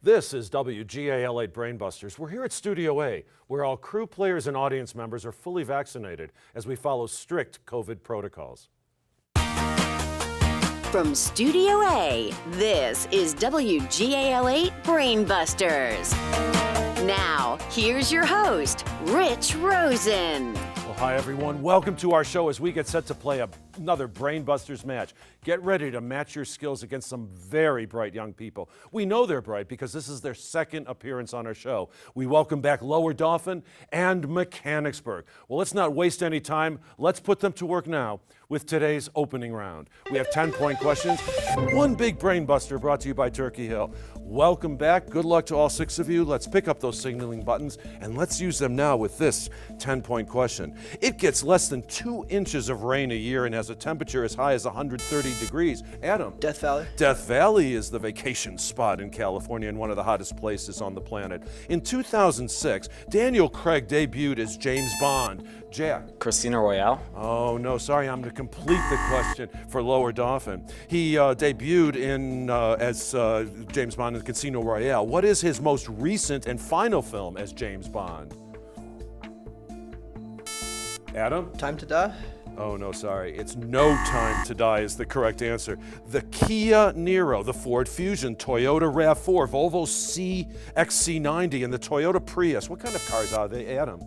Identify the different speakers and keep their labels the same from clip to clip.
Speaker 1: This is WGAL 8 Brainbusters. We're here at Studio A, where all crew, players, and audience members are fully vaccinated as we follow strict COVID protocols.
Speaker 2: From Studio A, this is WGAL 8 Brainbusters. Now, here's your host, Rich Rosen.
Speaker 1: Well, hi everyone. Welcome to our show as we get set to play another Brainbusters match. Get ready to match your skills against some very bright young people. We know they're bright because this is their second appearance on our show. We welcome back Lower Dauphin and Mechanicsburg. Well, let's not waste any time. Let's put them to work now with today's opening round. We have 10-point questions, one big brainbuster brought to you by Turkey Hill. Welcome back. Good luck to all 6 of you. Let's pick up those signaling buttons and let's use them now with this 10-point question. It gets less than 2 inches of rain a year and has a temperature as high as 130 degrees. Adam?
Speaker 3: Death Valley.
Speaker 1: Death Valley is the vacation spot in California and one of the hottest places on the planet. In 2006, Daniel Craig debuted as James Bond. Jack?
Speaker 4: Casino Royale.
Speaker 1: Oh, no, sorry, I'm going to complete the question for Lower Dauphin. He debuted as James Bond in Casino Royale. What is his most recent and final film as James Bond? Adam?
Speaker 3: Time to Die?
Speaker 1: Oh, no, sorry. It's No Time to Die is the correct answer. The Kia Niro, the Ford Fusion, Toyota RAV4, Volvo XC90, and the Toyota Prius. What kind of cars are they, Adam?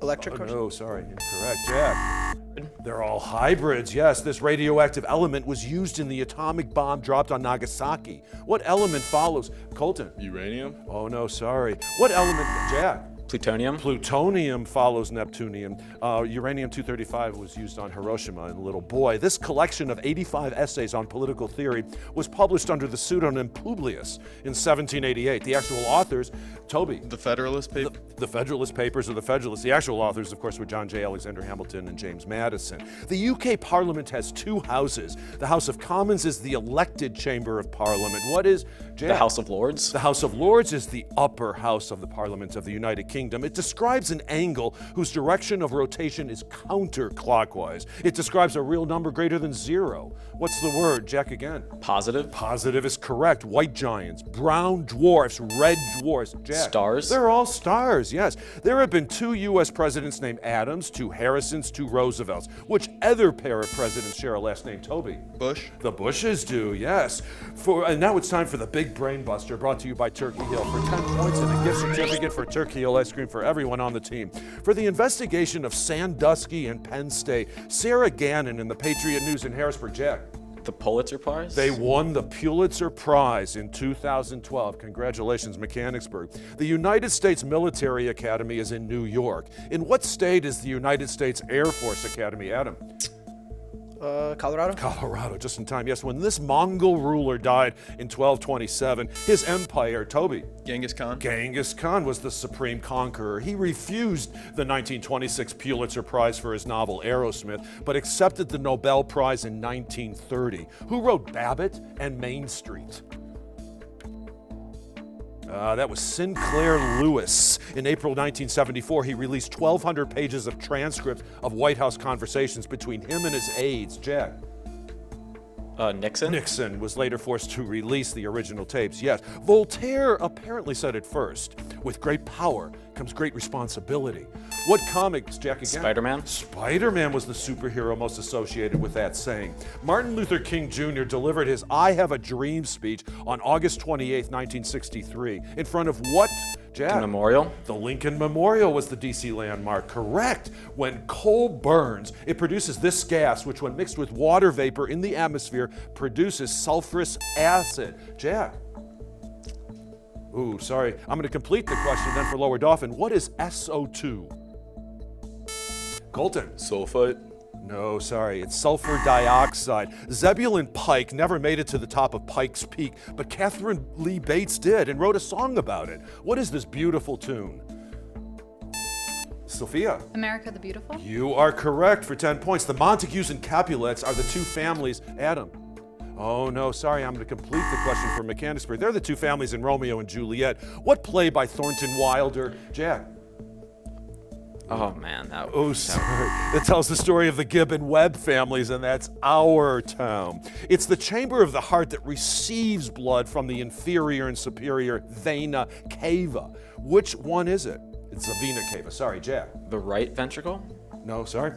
Speaker 3: Electric
Speaker 1: Oh,
Speaker 3: cars?
Speaker 1: no, sorry, incorrect. Jack? They're all hybrids, yes. This radioactive element was used in the atomic bomb dropped on Nagasaki. What element follows? Colton?
Speaker 5: Uranium?
Speaker 1: Oh, no, sorry. What element? Jack?
Speaker 4: Plutonium.
Speaker 1: Plutonium follows Neptunium. Uranium-235 was used on Hiroshima and Little Boy. This collection of 85 essays on political theory was published under the pseudonym Publius in 1788. The actual authors, Toby.
Speaker 5: The Federalist Papers?
Speaker 1: The Federalist Papers or the Federalists. The actual authors, of course, were John J. Alexander Hamilton and James Madison. The UK Parliament has 2 houses. The House of Commons is the elected chamber of Parliament. What is, Jack?
Speaker 4: The House of Lords.
Speaker 1: The House of Lords is the upper house of the Parliament of the United Kingdom. It describes an angle whose direction of rotation is counterclockwise. It describes a real number greater than 0. What's the word? Jack again.
Speaker 4: Positive.
Speaker 1: Positive is correct. White giants, brown dwarfs, red dwarfs. Jack.
Speaker 4: Stars.
Speaker 1: They're all stars, yes. There have been 2 U.S. presidents named Adams, 2 Harrisons, 2 Roosevelts. Which other pair of presidents share a last name, Toby?
Speaker 5: Bush?
Speaker 1: The Bushes do, yes. And now it's time for the big brain buster brought to you by Turkey Hill for 10 points and a gift certificate for Turkey Hill ice cream for everyone on the team. For the investigation of Sandusky and Penn State, Sarah Gannon in the Patriot News in Harrisburg. Jack?
Speaker 4: The Pulitzer Prize.
Speaker 1: They won the Pulitzer Prize in 2012. Congratulations, Mechanicsburg. The United States Military Academy is in New York. In what state is the United States Air Force Academy, Adam?
Speaker 3: Colorado?
Speaker 1: Colorado, just in time. Yes, when this Mongol ruler died in 1227, his empire, Toby.
Speaker 5: Genghis Khan?
Speaker 1: Genghis Khan was the supreme conqueror. He refused the 1926 Pulitzer Prize for his novel Aerosmith, but accepted the Nobel Prize in 1930. Who wrote Babbitt and Main Street? That was Sinclair Lewis. In April 1974, he released 1,200 pages of transcripts of White House conversations between him and his aides. Jack?
Speaker 4: Nixon.
Speaker 1: Nixon was later forced to release the original tapes, yes. Voltaire apparently said it first. With great power comes great responsibility. What comics, Jack, again?
Speaker 4: Spider-Man.
Speaker 1: Spider-Man was the superhero most associated with that saying. Martin Luther King Jr. delivered his I Have a Dream speech on August 28, 1963. In front of what, Jack?
Speaker 4: The Memorial.
Speaker 1: The Lincoln Memorial was the DC landmark. Correct. When coal burns, it produces this gas, which when mixed with water vapor in the atmosphere, produces sulfurous acid. Jack? Ooh, sorry. I'm going to complete the question then for Lower Dauphin. What is SO2? Colton?
Speaker 5: Sulfite?
Speaker 1: No, sorry. It's sulfur dioxide. Zebulon Pike never made it to the top of Pike's Peak, but Catherine Lee Bates did and wrote a song about it. What is this beautiful tune? Sophia?
Speaker 6: America the Beautiful?
Speaker 1: You are correct for 10 points. The Montagues and Capulets are the 2 families. Adam? Oh, no, sorry, I'm going to complete the question for Mechanicsburg. They're the 2 families in Romeo and Juliet. What play by Thornton Wilder? Jack?
Speaker 4: Oh man, that.
Speaker 1: Oh, sorry. That tells the story of the Gibb and Webb families, and that's our town. It's the chamber of the heart that receives blood from the inferior and superior vena cava. Which one is it? It's the vena cava. Sorry, Jack.
Speaker 4: The right ventricle.
Speaker 1: No, sorry.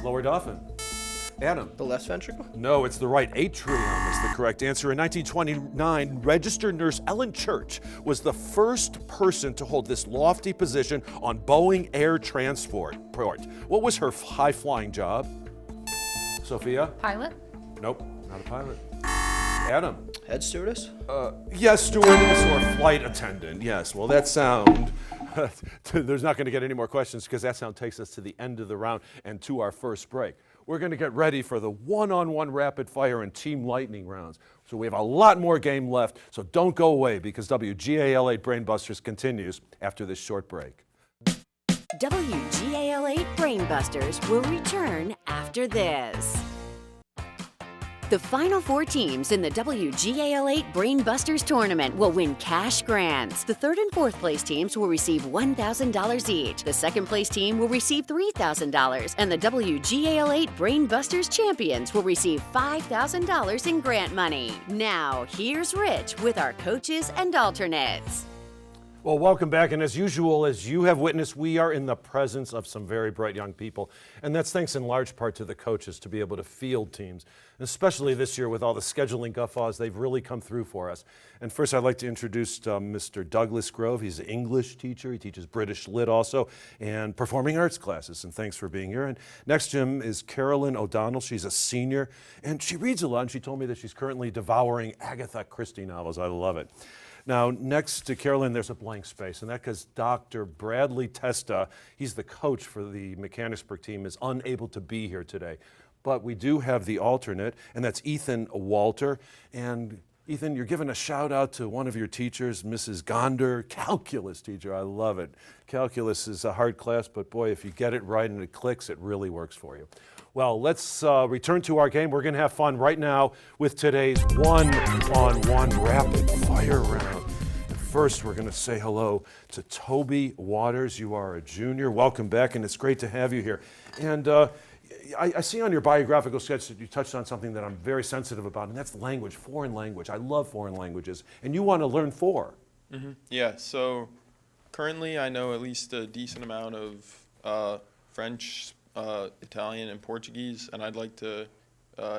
Speaker 1: Lower dolphin. Adam.
Speaker 3: The left ventricle?
Speaker 1: No, it's the right atrium is the correct answer. In 1929, registered nurse Ellen Church was the first person to hold this lofty position on Boeing Air Transport. What was her high-flying job? Sophia?
Speaker 5: Pilot?
Speaker 1: Nope, not a pilot. Adam?
Speaker 3: Head stewardess?
Speaker 1: Yes, stewardess or flight attendant. Yes, well, that sound, there's not going to get any more questions because that sound takes us to the end of the round and to our first break. We're going to get ready for the one-on-one rapid fire and team lightning rounds. So we have a lot more game left, so don't go away because WGAL 8 Brainbusters continues after this short break.
Speaker 2: WGAL 8 Brainbusters will return after this. The final 4 teams in the WGAL 8 Brainbusters tournament will win cash grants. The 3rd and 4th place teams will receive $1,000 each. The 2nd place team will receive $3,000. And the WGAL 8 Brainbusters champions will receive $5,000 in grant money. Now, here's Rich with our coaches and alternates.
Speaker 1: Well, welcome back, and as usual, as you have witnessed, we are in the presence of some very bright young people, and that's thanks in large part to the coaches to be able to field teams, and especially this year with all the scheduling guffaws, they've really come through for us. And first, I'd like to introduce Mr. Douglas Grove. He's an English teacher. He teaches British Lit also, and performing arts classes, and thanks for being here. And next to him is Carolyn O'Donnell. She's a senior, and she reads a lot, and she told me that she's currently devouring Agatha Christie novels. I love it. Now, next to Carolyn, there's a blank space, and that's because Dr. Bradley Testa, he's the coach for the Mechanicsburg team, is unable to be here today. But we do have the alternate, and that's Ethan Walter. And Ethan, you're giving a shout out to one of your teachers, Mrs. Gonder, calculus teacher. I love it. Calculus is a hard class, but boy, if you get it right and it clicks, it really works for you. Well, let's return to our game. We're going to have fun right now with today's one-on-one rapid fire round. And first, we're going to say hello to Toby Waters. You are a junior. Welcome back, and it's great to have you here. And I see on your biographical sketch that you touched on something that I'm very sensitive about, and that's language, foreign language. I love foreign languages, and you want to learn 4.
Speaker 6: Mm-hmm. Yeah, so currently I know at least a decent amount of French, Italian, and Portuguese, and I'd like to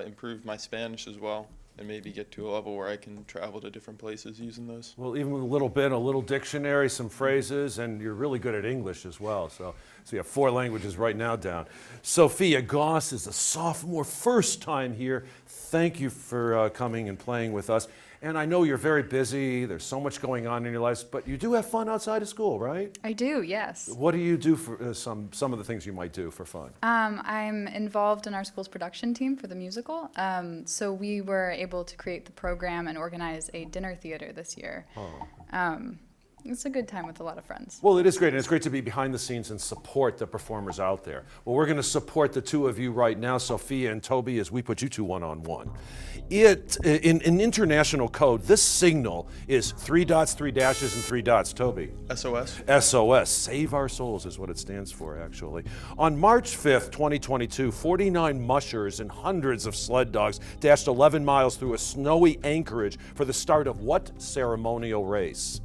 Speaker 6: improve my Spanish as well and maybe get to a level where I can travel to different places using those.
Speaker 1: Well, even a little bit, a little dictionary, some phrases, and you're really good at English as well. So you have 4 languages right now down. Sophia Goss is a sophomore, first time here. Thank you for coming and playing with us. And I know you're very busy, there's so much going on in your lives, but you do have fun outside of school, right?
Speaker 5: I do, yes.
Speaker 1: What do you do for some of the things you might do for fun?
Speaker 5: I'm involved in our school's production team for the musical. So we were able to create the program and organize a dinner theater this year. It's a good time with a lot of friends.
Speaker 1: Well, it is great, and it's great to be behind the scenes and support the performers out there. Well, we're going to support the 2 of you right now, Sophia and Toby, as we put you 2 one-on-one. In international code, this signal is 3 dots, 3 dashes, and 3 dots. Toby?
Speaker 6: SOS?
Speaker 1: SOS, Save Our Souls is what it stands for, actually. On March 5th, 2022, 49 mushers and hundreds of sled dogs dashed 11 miles through a snowy Anchorage for the start of what ceremonial race?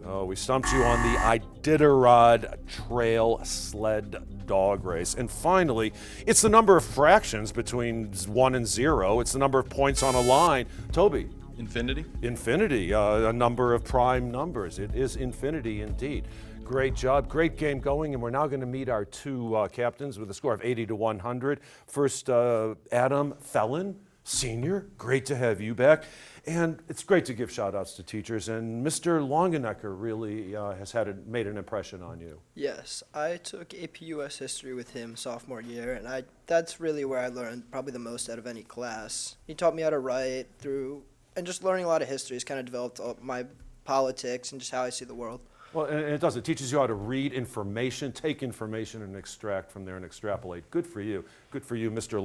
Speaker 1: Oh, we stumped you on the Iditarod Trail Sled Dog Race. And finally, it's the number of fractions between 1 and 0. It's the number of points on a line. Toby?
Speaker 6: Infinity?
Speaker 1: Infinity, a number of prime numbers. It is infinity indeed. Great job, great game going, and we're now going to meet our 2 captains with a score of 80 to 100. First, Adam Felon, senior. Great to have you back. And it's great to give shout-outs to teachers, and Mr. Longenecker really has made an impression on you.
Speaker 3: Yes, I took AP US History with him sophomore year, and that's really where I learned probably the most out of any class. He taught me how to write and just learning a lot of history has kind of developed my politics and just how I see the world.
Speaker 1: Well, and it does. It teaches you how to read information, take information, and extract from there and extrapolate. Good for you. Good for you, Mr.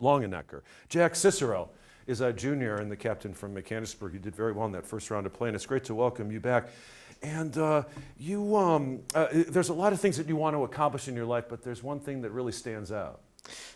Speaker 1: Longenecker. Jack Cicero. is a junior and the captain from Mechanicsburg. You did very well in that first round of play, and it's great to welcome you back. And there's a lot of things that you want to accomplish in your life, but there's one thing that really stands out.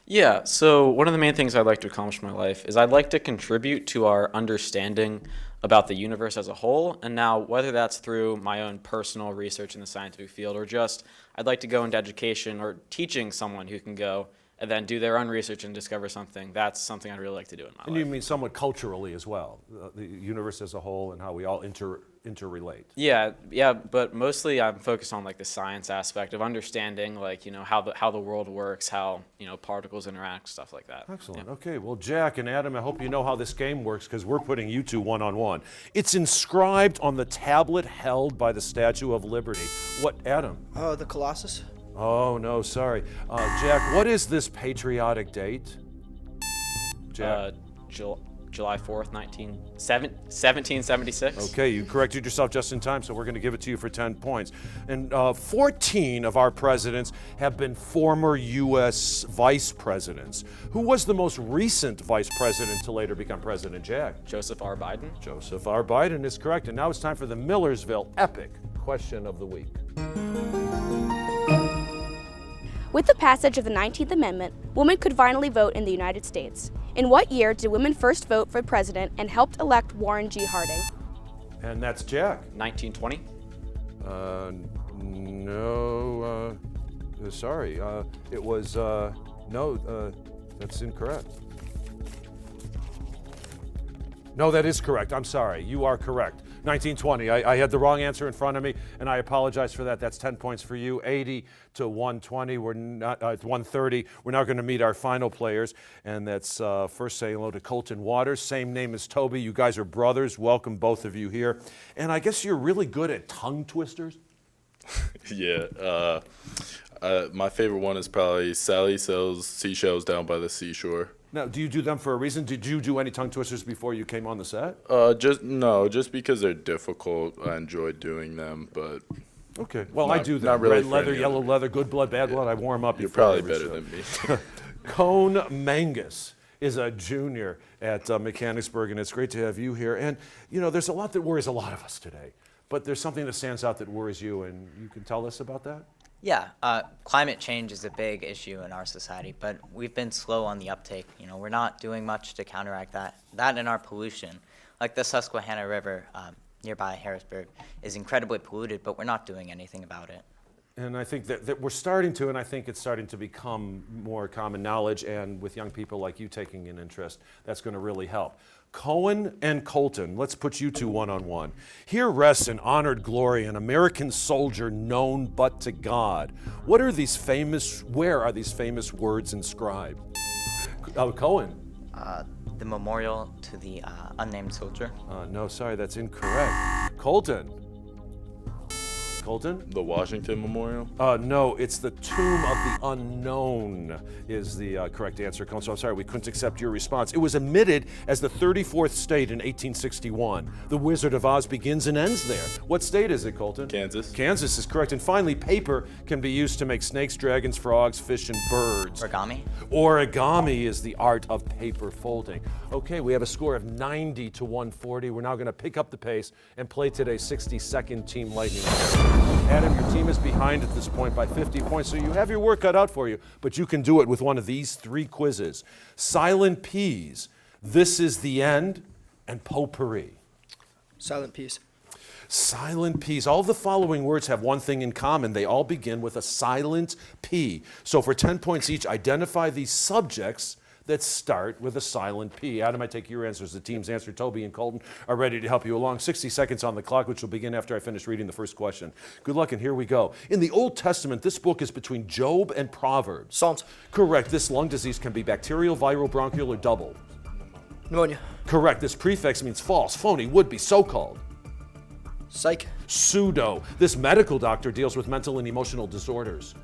Speaker 4: Yeah, so one of the main things I'd like to accomplish in my life is I'd like to contribute to our understanding about the universe as a whole, and now whether that's through my own personal research in the scientific field or just I'd like to go into education or teaching someone who can go and then do their own research and discover something. That's something I'd really like to do in my
Speaker 1: And
Speaker 4: life.
Speaker 1: you mean somewhat culturally as well, the universe as a whole and how we all interrelate.
Speaker 4: Yeah, but mostly I'm focused on like the science aspect of understanding, like, you know, how the world works, how, you know, particles interact, stuff like that.
Speaker 1: Excellent.
Speaker 4: Yeah.
Speaker 1: Okay, well, Jack and Adam, I hope you know how this game works because we're putting you two one-on-one. It's inscribed on the tablet held by the Statue of Liberty. What, Adam?
Speaker 3: Oh, the Colossus?
Speaker 1: Oh, no, sorry. Jack, what is this patriotic date? Jack?
Speaker 4: July 4th, 1776.
Speaker 1: Okay, you corrected yourself just in time, so we're going to give it to you for 10 points. And 14 of our presidents have been former U.S. vice presidents. Who was the most recent vice president to later become president, Jack?
Speaker 4: Joseph R. Biden.
Speaker 1: Joseph R. Biden is correct. And now it's time for the Millersville Epic Question of the Week.
Speaker 7: With the passage of the 19th Amendment, women could finally vote in the United States. In what year did women first vote for president and helped elect Warren G. Harding?
Speaker 1: And that's Jack.
Speaker 4: 1920.
Speaker 1: No, sorry. It was, no, that's incorrect. No, that is correct. I'm sorry. You are correct. 1920. I had the wrong answer in front of me, and I apologize for that. That's 10 points for you. 80 to 120. We're not 130. We're now going to meet our final players, and that's first saying hello to Colton Waters. Same name as Toby. You guys are brothers. Welcome, both of you here. And I guess you're really good at tongue twisters.
Speaker 8: Yeah. My favorite one is probably Sally sells seashells down by the seashore.
Speaker 1: Now, do you do them for a reason? Did you do any tongue twisters before you came on the set?
Speaker 8: Just because they're difficult. I enjoy doing them, but
Speaker 1: Okay. Well, I do them.
Speaker 8: not really
Speaker 1: Red
Speaker 8: for
Speaker 1: leather,
Speaker 8: any
Speaker 1: yellow
Speaker 8: other.
Speaker 1: leather, good blood, bad blood. I warm up.
Speaker 8: you're
Speaker 1: before
Speaker 8: probably
Speaker 1: every
Speaker 8: better
Speaker 1: show.
Speaker 8: than me.
Speaker 1: Cone Mangus is a junior at Mechanicsburg, and it's great to have you here. And, you know, there's a lot that worries a lot of us today, but there's something that stands out that worries you, and you can tell us about that?
Speaker 9: Yeah, climate change is a big issue in our society, but we've been slow on the uptake. You know, we're not doing much to counteract that. That and our pollution, like the Susquehanna River nearby Harrisburg, is incredibly polluted, but we're not doing anything about it.
Speaker 1: And I think that we're starting to, and I think it's starting to become more common knowledge, and with young people like you taking an interest, that's going to really help. Cohen and Colton, let's put you two one-on-one. Here rests in honored glory an American soldier known but to God. Where are these famous words inscribed? Cohen.
Speaker 9: The memorial to the unnamed soldier.
Speaker 1: No, sorry, that's incorrect. Colton. Colton?
Speaker 8: The Washington Memorial.
Speaker 1: No, it's the Tomb of the Unknown is the correct answer, Colton. So I'm sorry, we couldn't accept your response. It was admitted as the 34th state in 1861. The Wizard of Oz begins and ends there. What state is it, Colton?
Speaker 8: Kansas.
Speaker 1: Kansas is correct. And finally, paper can be used to make snakes, dragons, frogs, fish, and birds.
Speaker 9: Origami.
Speaker 1: Origami is the art of paper folding. Okay, we have a score of 90 to 140. We're now going to pick up the pace and play today's 60-second Team Lightning round. Adam, your team is behind at this point by 50 points, so you have your work cut out for you, but you can do it with one of these three quizzes. Silent P's, This Is the End, and Potpourri.
Speaker 3: Silent Peace.
Speaker 1: Silent P's. All of the following words have one thing in common. They all begin with a silent P. So for 10 points each, identify these subjects that start with a silent P. Adam, I take your answers. The team's answer, Toby and Colton, are ready to help you along. 60 seconds on the clock, which will begin after I finish reading the first question. Good luck, and here we go. In the Old Testament, this book is between Job and Proverbs.
Speaker 3: Psalms.
Speaker 1: Correct. This lung disease can be bacterial, viral, bronchial, or double.
Speaker 3: Pneumonia.
Speaker 1: Correct. This prefix means false, phony, would-be, so-called.
Speaker 3: Psych.
Speaker 1: Pseudo. This medical doctor deals with mental and emotional disorders.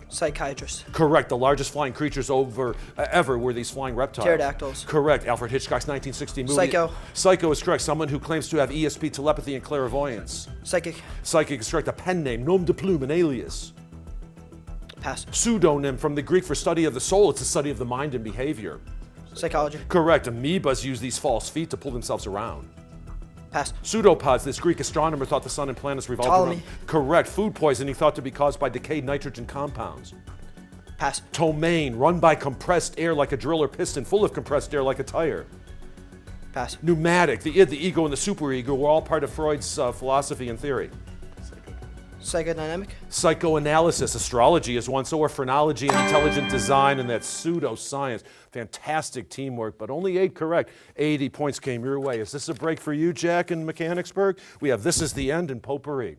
Speaker 3: Psychiatrist.
Speaker 1: Correct. The largest flying creatures ever were these flying reptiles.
Speaker 3: Pterodactyls.
Speaker 1: Correct. Alfred Hitchcock's 1960 movie.
Speaker 3: Psycho.
Speaker 1: Psycho is correct. Someone who claims to have ESP, telepathy, and clairvoyance.
Speaker 3: Psychic.
Speaker 1: Psychic is correct. A pen name, nom de plume, an alias.
Speaker 3: Pass.
Speaker 1: Pseudonym from the Greek for study of the soul. It's the study of the mind and behavior.
Speaker 3: Psychology.
Speaker 1: Correct. Amoebas use these false feet to pull themselves around.
Speaker 3: Pass.
Speaker 1: Pseudopods, this Greek astronomer thought the sun and planets revolved
Speaker 3: Ptolemy.
Speaker 1: around. Correct. Food poisoning thought to be caused by decayed nitrogen compounds.
Speaker 3: Pass.
Speaker 1: Ptomaine, run by compressed air like a drill or piston, full of compressed air like a tire.
Speaker 3: Pass.
Speaker 1: Pneumatic, the id, the ego, and the superego were all part of Freud's philosophy and theory.
Speaker 3: Psychodynamic.
Speaker 1: Psychoanalysis, astrology is one, so are phrenology and intelligent design, and that's pseudoscience. Fantastic teamwork, but only 8 correct. 80 points came your way. Is this a break for you, Jack, in Mechanicsburg? We have This Is the End and Potpourri.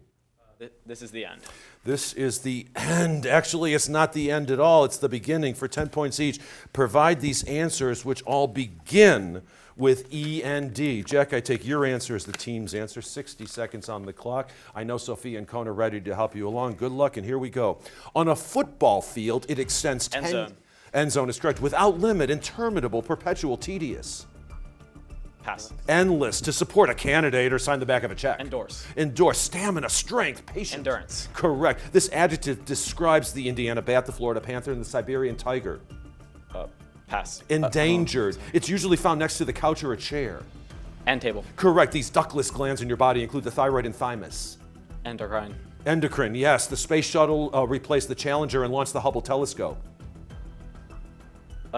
Speaker 4: This is the end.
Speaker 1: This is the end. Actually, it's not the end at all. It's the beginning. For 10 points each, provide these answers, which all begin with E and D. Jack, I take your answer as the team's answer. 60 seconds on the clock. I know Sophia and Kona are ready to help you along. Good luck, and here we go. On a football field, it extends 10...
Speaker 4: End zone.
Speaker 1: End zone is correct. Without limit, interminable, perpetual, tedious.
Speaker 4: Pass.
Speaker 1: Endless, to support a candidate or sign the back of a check.
Speaker 4: Endorse.
Speaker 1: Endorse, stamina, strength, patience.
Speaker 4: Endurance.
Speaker 1: Correct. This adjective describes the Indiana bat, the Florida panther, and the Siberian tiger.
Speaker 4: Pass.
Speaker 1: Endangered. It's usually found next to the couch or a chair.
Speaker 4: End table.
Speaker 1: Correct. These ductless glands in your body include the thyroid and thymus.
Speaker 4: Endocrine.
Speaker 1: Endocrine, yes. The space shuttle replaced the Challenger and launched the Hubble telescope.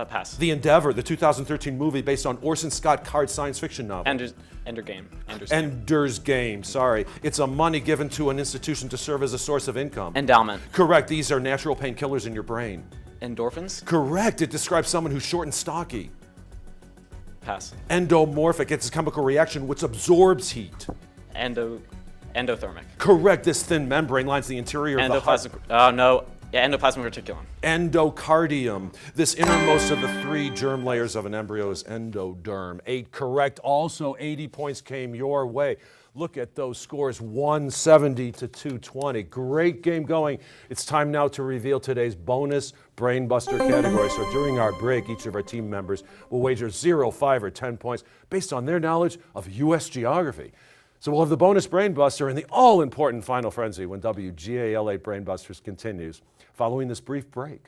Speaker 4: Pass.
Speaker 1: The Endeavor, the 2013 movie based on Orson Scott Card's science fiction novel.
Speaker 4: Ender Game.
Speaker 1: Ender's Game, sorry. It's a money given to an institution to serve as a source of income.
Speaker 4: Endowment.
Speaker 1: Correct. These are natural painkillers in your brain.
Speaker 4: Endorphins.
Speaker 1: Correct. It describes someone who's short and stocky.
Speaker 4: Pass.
Speaker 1: Endomorphic. It's a chemical reaction which absorbs heat.
Speaker 4: Endothermic.
Speaker 1: Correct. This thin membrane lines the interior of the heart.
Speaker 4: Endoplasmic reticulum.
Speaker 1: Endocardium. This innermost of the 3 germ layers of an embryo is endoderm. 8 correct. Also 80 points came your way. Look at those scores, 170 to 220. Great game going. It's time now to reveal today's bonus Brainbuster category. So during our break, each of our team members will wager 0, 5, or 10 points based on their knowledge of U.S. geography. So we'll have the bonus Brainbuster and the all-important Final Frenzy when WGAL8 Brainbusters continues following this brief break.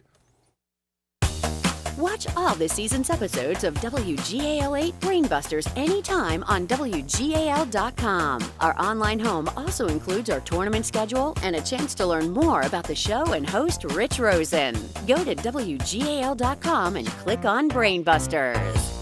Speaker 2: Watch all this season's episodes of WGAL8 Brainbusters anytime on WGAL.com. Our online home also includes our tournament schedule and a chance to learn more about the show and host Rich Rosen. Go to WGAL.com and click on Brainbusters.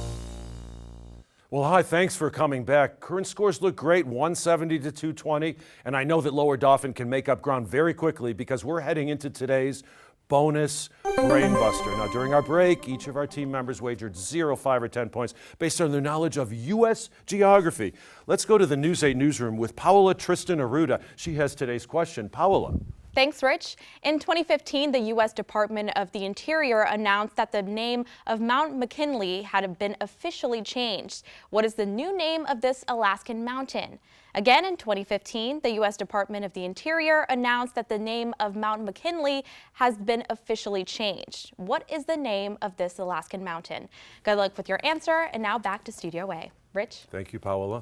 Speaker 1: Well, hi, thanks for coming back. Current scores look great, 170 to 220, and I know that Lower Dauphin can make up ground very quickly because we're heading into today's bonus Brainbuster. Now, during our break, each of our team members wagered 0, 5, or 10 points based on their knowledge of U.S. geography. Let's go to the News 8 newsroom with Paola Tristan Arruda. She has today's question. Paola.
Speaker 7: Thanks, Rich. In 2015, the U.S. Department of the Interior announced that the name of Mount McKinley had been officially changed. What is the new name of this Alaskan mountain? Again, in 2015, the U.S. Department of the Interior announced that the name of Mount McKinley has been officially changed. What is the name of this Alaskan mountain? Good luck with your answer, and now back to Studio A. Rich?
Speaker 1: Thank you, Paola.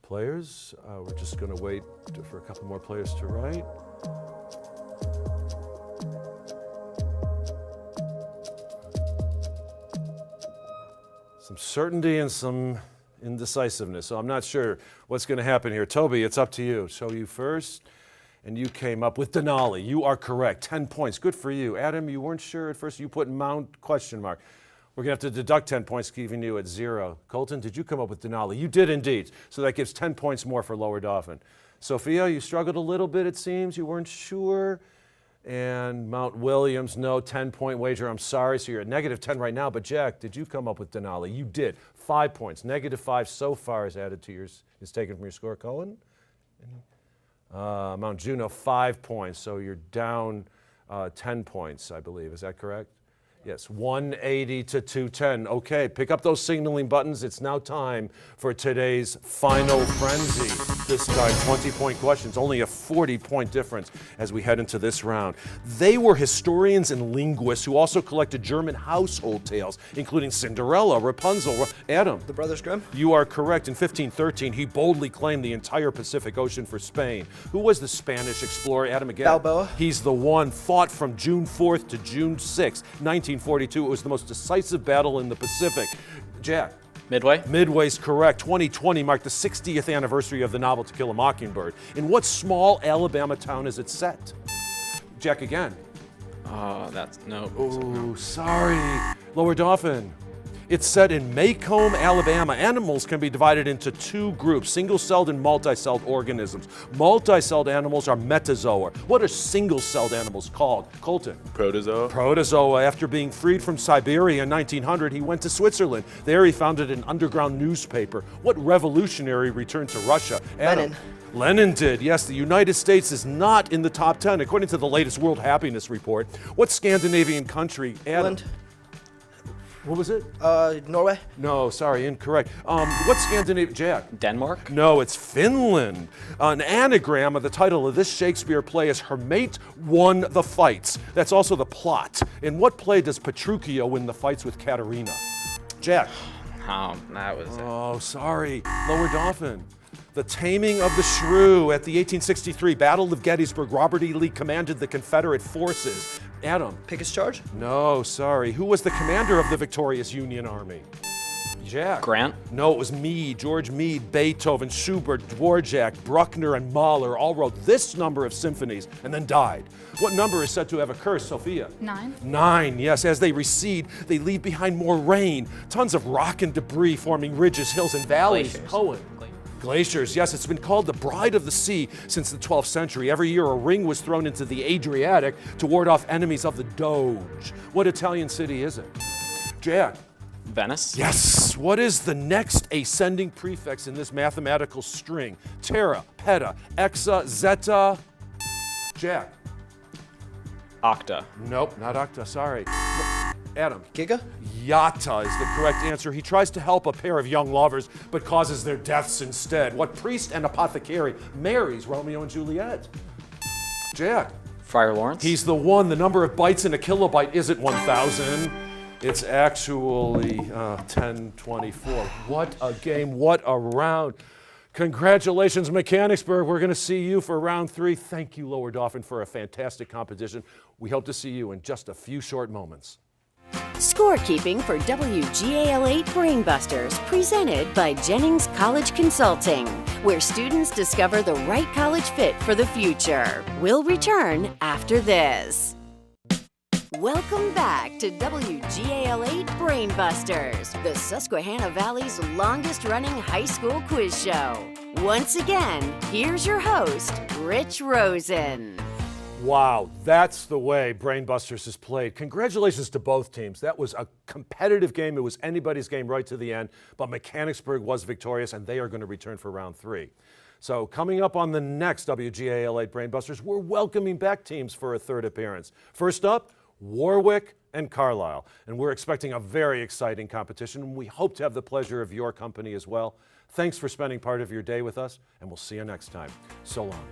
Speaker 1: Players, we're just going to wait for a couple more players to write. Some certainty and some indecisiveness, so I'm not sure what's going to happen here. Toby, it's up to you. So you first, and you came up with Denali. You are correct. 10 points. Good for you. Adam, you weren't sure at first. You put Mount question mark. We're going to have to deduct 10 points, keeping you at 0. Colton, did you come up with Denali? You did indeed. So that gives 10 points more for Lower Dauphin. Sophia, you struggled a little bit, it seems. You weren't sure. And Mount Williams, no, 10-point wager. I'm sorry, so you're at -10 right now. But Jack, did you come up with Denali? You did. 5 points. -5 so far is added to yours, is taken from your score. Cohen? Mount Juneau, 5 points. So you're down 10 points, I believe. Is that correct? Yes, 180 to 210. Okay, pick up those signaling buttons. It's now time for today's Final Frenzy. This time, 20-point questions, only a 40-point difference as we head into this round. They were historians and linguists who also collected German household tales, including Cinderella, Rapunzel, Adam.
Speaker 3: The Brothers Grimm?
Speaker 1: You are correct. In 1513, he boldly claimed the entire Pacific Ocean for Spain. Who was the Spanish explorer? Adam again.
Speaker 3: Balboa.
Speaker 1: He's the one. Fought from June 4th to June 6th, 1942. It was the most decisive battle in the Pacific. Jack.
Speaker 4: Midway?
Speaker 1: Midway's correct. 2020 marked the 60th anniversary of the novel To Kill a Mockingbird. In what small Alabama town is it set? Jack again.
Speaker 4: No.
Speaker 1: Oh, sorry. Lower Dauphin. It's set in Maycomb, Alabama. Animals can be divided into two groups, single-celled and multi-celled organisms. Multi-celled animals are metazoa. What are single-celled animals called? Colton.
Speaker 8: Protozoa.
Speaker 1: Protozoa. After being freed from Siberia in 1900, he went to Switzerland. There he founded an underground newspaper. What revolutionary returned to Russia? Adam. Lenin did, yes. The United States is not in the top 10, according to the latest World Happiness Report. What Scandinavian country? Adam.
Speaker 3: England.
Speaker 1: What was it?
Speaker 3: Norway.
Speaker 1: No, sorry, incorrect. What Scandinavian? Jack?
Speaker 4: Denmark?
Speaker 1: No, it's Finland. An anagram of the title of this Shakespeare play is Her Mate Won the Fights. That's also the plot. In what play does Petruchio win the fights with Katerina? Jack?
Speaker 4: That was it.
Speaker 1: Oh, sorry. Lower Dauphin. The Taming of the Shrew. At the 1863 Battle of Gettysburg, Robert E. Lee commanded the Confederate forces. Adam?
Speaker 3: Pickett's Charge.
Speaker 1: No, sorry. Who was the commander of the victorious Union Army? Jack.
Speaker 4: Grant?
Speaker 1: No, it was Meade. George Meade, Beethoven, Schubert, Dvorak, Bruckner, and Mahler all wrote this number of symphonies and then died. What number is said to have a curse, Sophia?
Speaker 5: 9.
Speaker 1: 9, yes. As they recede, they leave behind more rain, tons of rock and debris forming ridges, hills, and valleys.
Speaker 4: Glaciers.
Speaker 1: Cohen. Glaciers, yes, it's been called the Bride of the Sea since the 12th century. Every year a ring was thrown into the Adriatic to ward off enemies of the Doge. What Italian city is it? Jack.
Speaker 4: Venice?
Speaker 1: Yes. What is the next ascending prefix in this mathematical string? Terra, peta, exa, zeta. Jack.
Speaker 4: Octa.
Speaker 1: Nope, not octa, sorry. Adam.
Speaker 3: Giga.
Speaker 1: Yata is the correct answer. He tries to help a pair of young lovers, but causes their deaths instead. What priest and apothecary marries Romeo and Juliet? Jack.
Speaker 4: Friar Lawrence?
Speaker 1: He's the one. The number of bytes in a kilobyte isn't 1,000. It's actually 1024. What a game. What a round. Congratulations, Mechanicsburg. We're going to see you for round 3. Thank you, Lower Dauphin, for a fantastic competition. We hope to see you in just a few short moments.
Speaker 2: Scorekeeping for WGAL8 Brainbusters, presented by Jennings College Consulting, where students discover the right college fit for the future. We'll return after this. Welcome back to WGAL8 Brainbusters, the Susquehanna Valley's longest-running high school quiz show. Once again, here's your host, Rich Rosen.
Speaker 1: Wow, that's the way Brainbusters is played. Congratulations to both teams. That was a competitive game. It was anybody's game right to the end, but Mechanicsburg was victorious, and they are going to return for round 3. So coming up on the next WGAL8 Brainbusters, we're welcoming back teams for a third appearance. First up, Warwick and Carlisle, and we're expecting a very exciting competition, and we hope to have the pleasure of your company as well. Thanks for spending part of your day with us, and we'll see you next time. So long.